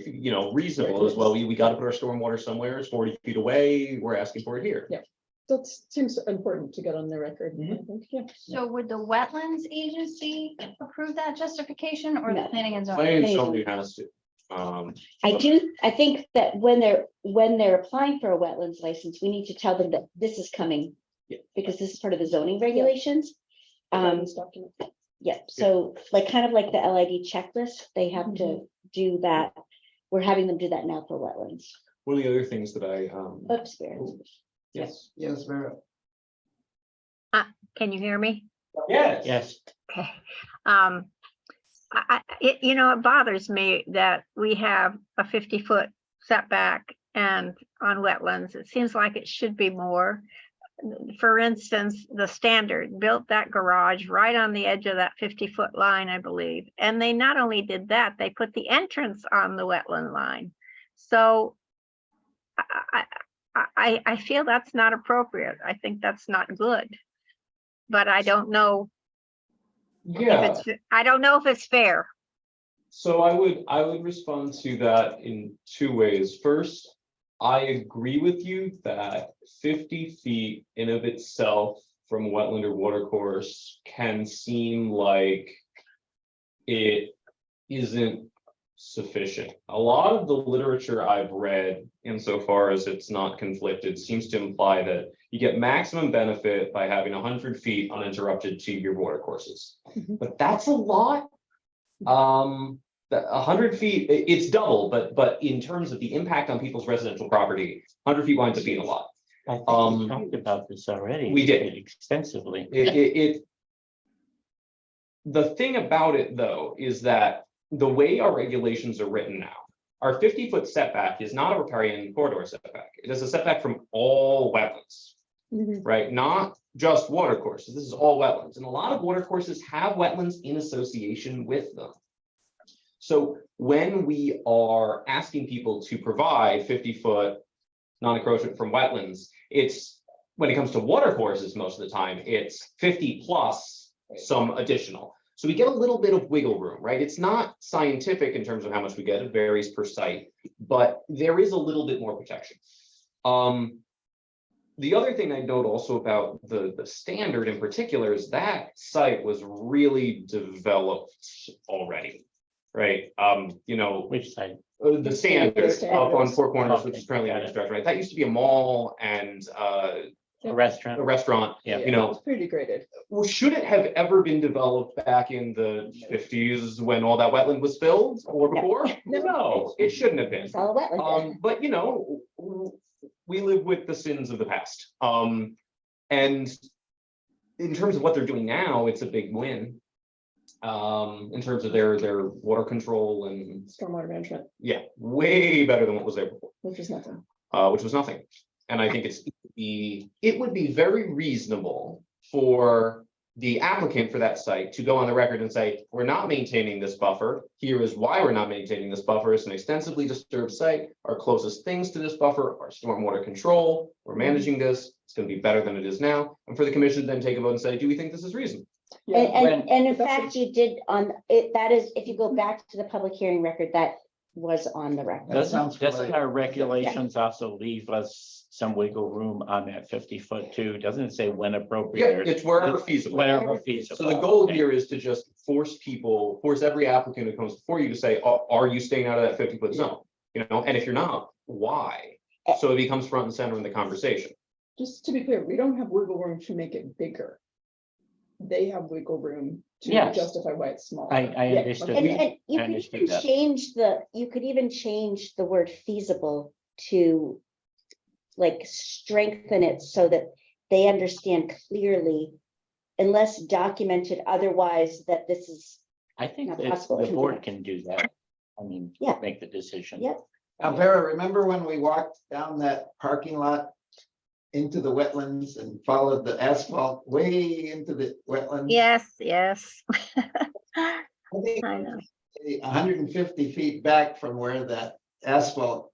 reasonable as well. We got to put our stormwater somewhere, it's 40 feet away, we're asking for it here. Yeah. That seems important to get on the record. I Mhm. think, yeah. So would the wetlands agency approve that justification or the No. planning and zoning? Planning and zoning has to. I think that when they're applying for a wetlands license, we need to tell them that this is coming. Yeah. Because this is part of the zoning regulations. This document. Yeah, so kind of like the LID checklist, they have to do that. We're having them do that now for wetlands. One of the other things that I, Oops, Barry. yes. Yes, Vera. Can you hear me? Yes. Yes. It bothers me that we have a 50-foot setback and on wetlands, it seems like it should be more. For instance, the Standard built that garage right on the edge of that 50-foot line, I believe. And they not only did that, they put the entrance on the wetland line. So I feel that's not appropriate. I think that's not good. But I don't know Yeah. I don't know if it's fair. So I would respond to that in two ways. First, I agree with you that 50 feet in of itself from a wetland or watercourse can seem like it isn't sufficient. A lot of the literature I've read, insofar as it's not conflicted, seems to imply that you get maximum benefit by having 100 feet uninterrupted to your watercourses. Mhm. But that's a lot. That 100 feet, it's double, but in terms of the impact on people's residential property, 100 feet winds up being a lot. I think we talked about this already. We did. Extensively. The thing about it, though, is that the way our regulations are written now, our 50-foot setback is not a riparian corridor setback. It is a setback from all wetlands, Mhm. right? Not just watercourses. This is all wetlands. And a lot of watercourses have wetlands in association with them. So when we are asking people to provide 50-foot non-encroachment from wetlands, it's, when it comes to watercourses, most of the time, it's 50 plus some additional. So we get a little bit of wiggle room, right? It's not scientific in terms of how much we get, it varies per site, but there is a little bit more protection. The other thing I note also about the Standard in particular is that site was really developed already. Right, Which side? the Standard up on Four Corners, which is Okay, currently got under it. construction, right? That used to be a mall and A restaurant. a restaurant, Yeah. you know, It's pretty degraded. well, should it have ever been developed back in the 50s when all that wetland was filled or before? No, it shouldn't have been. It's all wetland. But you know, we live with the sins of the past. And in terms of what they're doing now, it's a big win. In terms of their water control and, Stormwater management, yeah, way better than what was there before, which is nothing. which was nothing. And I think it would be very reasonable for the applicant for that site to go on the record and say, we're not maintaining this buffer. Here is why we're not maintaining this buffer. It's an extensively disturbed site. Our closest things to this buffer are stormwater control. We're managing this. It's going to be better than it is now. And for the commission to then take a vote and say, do we think this is reasonable? Yeah, And in That's fact, you did on it, that is, if you go back to the public hearing record, that was on the record. That sounds Doesn't familiar. our regulations also leave us some wiggle room on that 50-foot too? Doesn't it say when Yeah, appropriate? it's wherever feasible. Whenever feasible. So the goal Okay. here is to just force every applicant who comes before you to say, are you staying out of that 50-foot zone? You know, and if you're not, why? So it becomes front and center in the conversation. just to be clear, we don't have wiggle room to make it bigger. They have wiggle room to Yes. justify why it's smaller. I Yeah, understood. okay. And you I could understood even that. you could even change the word feasible to like strengthen it so that they understand clearly, unless documented otherwise, that this is, I think Not that possible, the isn't board it? can do that. I mean, Yeah. make the decision. Yep. Now, Vera, remember when we walked down that parking lot into the wetlands and followed the asphalt way into the wetlands? Yes, yes. I think I know. 150 feet back from where that asphalt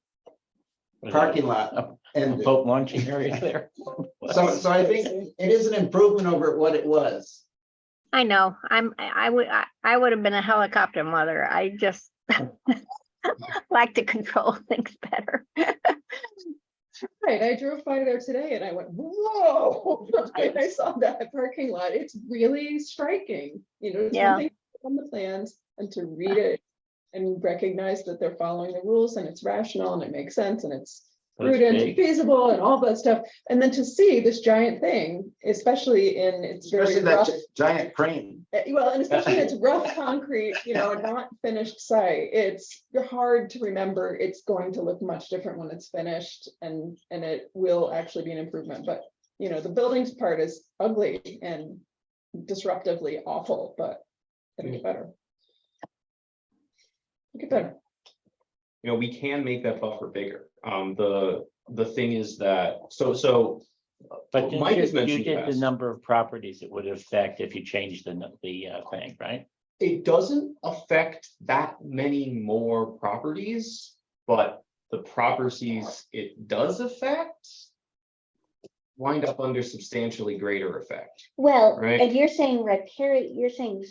Was parking it lot a ended. boat launching area there. So I think it is an improvement over what it was. I know. I would have been a helicopter mother. I just like to control things better. Right, I drove by there today and I went, whoa, when I saw that parking lot, it's really striking, you know, it's Yeah. one thing on the plans and to read it and recognize that they're following the rules and it's rational and it makes sense and it's But it's prudent and big. feasible and all that stuff. And then to see this giant thing, especially in its very Especially that rough, giant crane. well, and especially in its rough concrete, you know, not finished site, it's hard to remember. It's going to look much different when it's finished and it will actually be an improvement. But, you know, the buildings part is ugly and disruptively awful, but it'll get better. It'll get better. You know, we can make that buffer bigger. The thing is that, so But didn't Mike has you mentioned did the past. number of properties it would affect if you changed the thing, right? It doesn't affect that many more properties, but the properties it does affect wind up under substantially greater effect. well, Right. and you're saying you're saying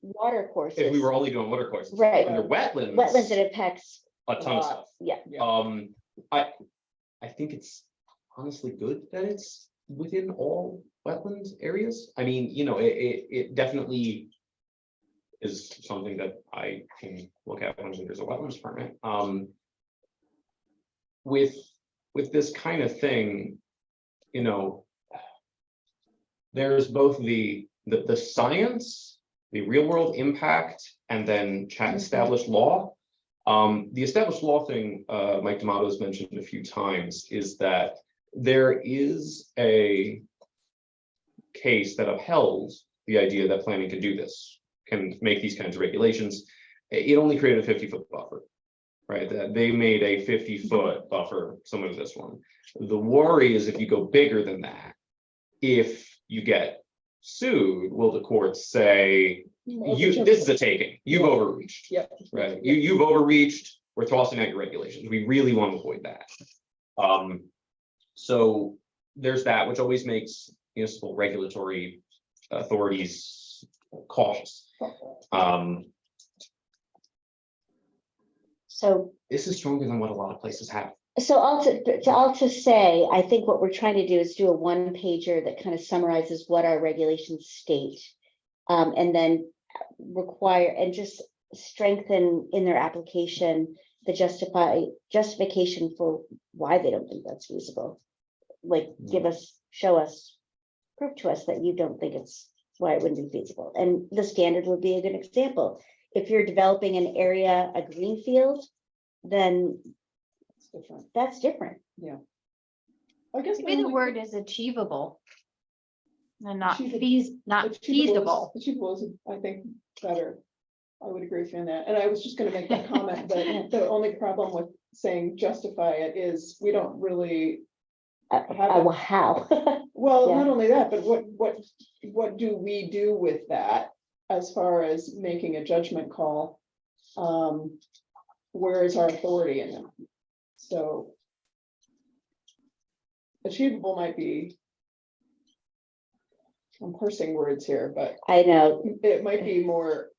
water courses. If we were only doing water courses. Right. Under wetlands. Wetlands, it impacts A ton of lot. stuff. Yeah. I think it's honestly good that it's within all wetland areas. I mean, you know, it definitely is something that I can look at when there's a wetlands permit. With this kind of thing, you know, there's both the science, the real world impact, and then established law. The established law thing, Mike D'Amato's mentioned a few times, is that there is a case that upheld the idea that planning can do this, can make these kinds of regulations. It only created a 50-foot buffer, right? That they made a 50-foot buffer, similar to this one. The worry is if you go bigger than that, if you get sued, will the courts say, this is a taking, you've overreached. Yep. Right, you've overreached, we're tossing out your regulations, we really want to avoid that. So there's that, which always makes municipal regulatory authorities cautious. So, This is stronger than what a lot of places have. I'll just say, I think what we're trying to do is do a one pager that kind of summarizes what our regulations state. And then require and just strengthen in their application the justification for why they don't think that's feasible. Like, give us show us, prove to us that you don't think it's why it wouldn't be feasible. And the standard would be a good example. If you're developing an area, a green field, then It's different. that's different. I guess. Maybe the word is achievable. And not Achievable. not feasible. Achievable is, I think, better. I would agree with you on that. And I was just gonna make that comment that the only problem with saying justify it is we don't really, Well, how? well, Yeah. not only that, but what do we do with that as far as making a judgment call? Where is our authority in them? So achievable might be, I'm parsing words here, but I know, it might be more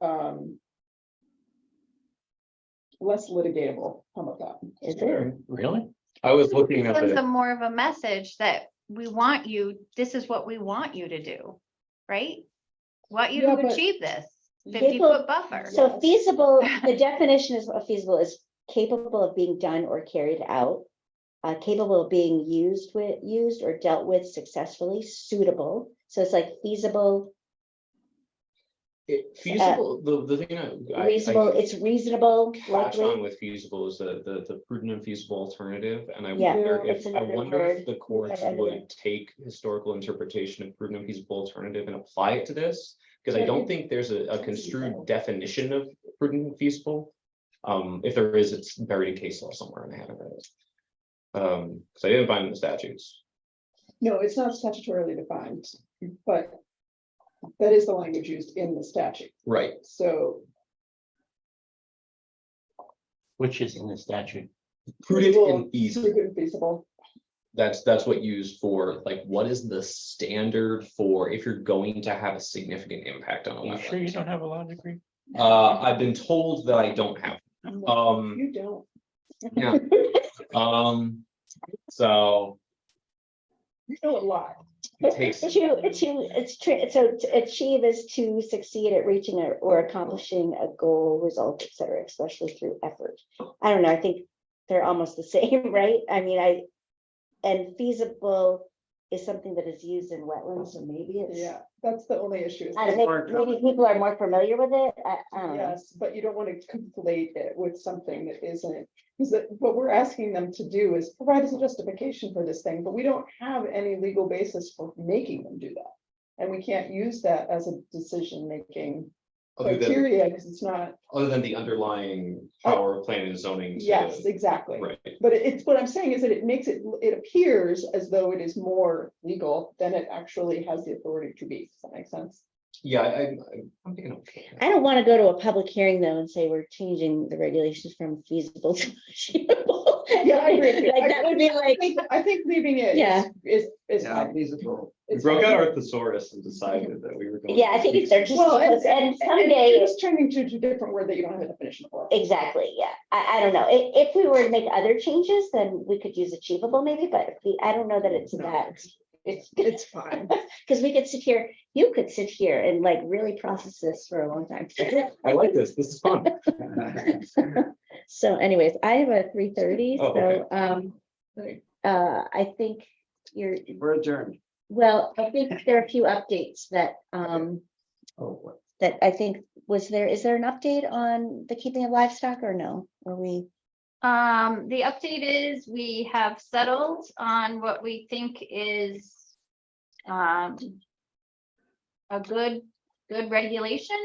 less litigatable. How about that? is it? Really? I was looking at Sends the, them more of a message that we want you, this is what we want you to do, right? Want you Yeah, to but- achieve this, Capable- 50-foot buffer. So feasible, the definition is of feasible is capable of being done or carried out. Capable of being used or dealt with successfully, suitable. So it's like feasible, feasible, the thing I reasonable, it's reasonable, catch on likely. with feasible is the prudent and feasible alternative, and I Yeah, wonder it's if, I another wonder word. if the courts Yeah, would take historical interpretation of prudent and feasible alternative and apply it to this, because I Yeah, don't it- think there's a it's construed evolved. definition of prudent and feasible. If there is, it's buried in case law somewhere and I haven't read it. Because I didn't find it in the statutes. No, it's not statutorily defined, but that is the language used in the statute. Right. So Which is in the statute. Prudent feasible, and feasible. prudent and feasible. That's what used for, like, what is the standard for if you're going to have a significant impact on a You sure you wetland? don't have a law degree? I've been told that I don't have. You don't. Yeah. So You know a lot. it takes, So to achieve is to succeed at reaching or accomplishing a goal, result, et cetera, especially through effort. I don't know, I think they're almost the same, right? I mean, and feasible is something that is used in wetlands, so maybe it's. Yeah, that's the only issue. is I don't know, maybe people are more familiar with it. I don't know. Yes, but you don't want to conflate it with something that isn't, because what we're asking them to do is provide us a justification for this thing, but we don't have any legal basis for making them do that. And we can't use that as a decision-making other than, criteria, because it's not, the underlying power of planning and zoning. to- yes, exactly. Right. But it's, what I'm saying is that it makes it, it appears as though it is more legal than it actually has the authority to be. Does that make sense? Yeah, I'm thinking, okay. I don't want to go to a public hearing though and say we're changing the regulations from feasible to achievable. Yeah, I agree with you. Like, that would be like, I think leaving it Yeah. is Yeah, fine. feasible. We It's broke fine. out our thesaurus and decided that we were going. yeah, I think they're just, Well, and someday. it's turning to a different word that you don't have a definition for. Exactly, yeah. I don't know. If we were to make other changes, then we could use achievable maybe, but I don't know that it's No. that. It's fine. Because we could sit here, you could sit here and like really process this for a long time. I like this. This is fun. So anyways, I have a 3:30, Oh, so okay. I think We're adjourned. well, I think there are a few updates that Oh, what? that I think is there an update on the keeping of livestock or no? Or we, The update is we have settled on what we think is a good regulation.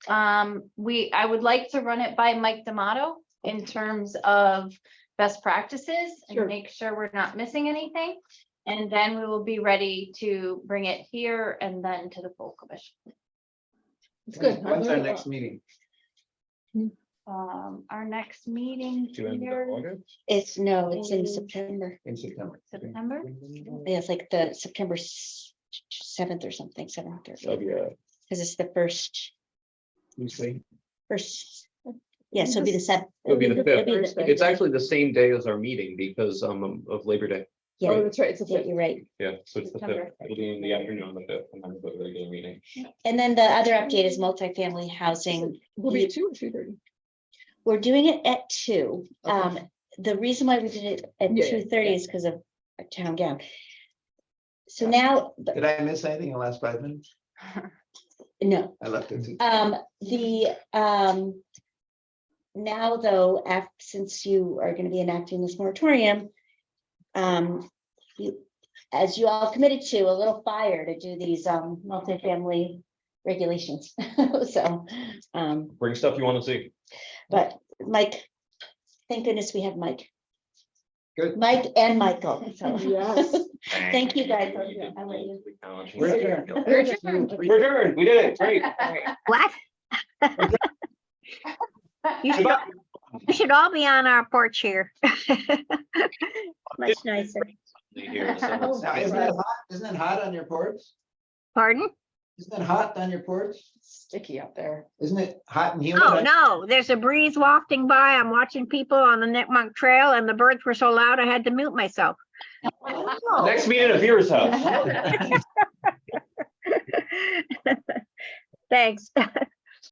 I would like to run it by Mike D'Amato in terms of best practices Sure. and make sure we're not missing anything. And then we will be ready to bring it here and then to the full commission. It's good. When's our next meeting? Our next meeting Do you end here, up August? it's in September. In September. September. Yeah, it's like the September 7th or something, 7th or, Oh, yeah. because it's the first, Tuesday. yeah, so it'll be the 7th. It'll be the fifth. Thursday. It's actually the same day as our meeting because of Labor Day. Oh, Yeah, that's right. It's a yeah, fifth. you're right. Yeah, so it's the September. fifth. It'll be in the afternoon on the fifth, and then the regular meeting. And then the other update is multifamily housing. Will be at 2 or 2:30. We're doing it at 2. Okay. The reason why we did it at Yeah, yeah, 2:30 is because of a town gown. So now, Did I miss anything in the last 5 minutes? no, I left it. Now though, since you are gonna be enacting this moratorium, as you all committed to, a little fire to do these, multifamily regulations. So, Bring stuff you want to see. but Mike, thank goodness we have Mike. Good. Mike and Michael, so. Yes. Thank you, guys. Yeah. I'll let you. We're adjourned. We're adjourned. We're adjourned. We did it. Great. What? You should all be on our porch here. Much nicer. Now, isn't it hot on your porch? Pardon? Isn't it hot on your porch? Sticky up there. Isn't it hot and humid? Oh, no, there's a breeze wafting by. I'm watching people on the Nipmuc Trail and the birds were so loud I had to mute myself. Next meeting at Vera's house. Thanks.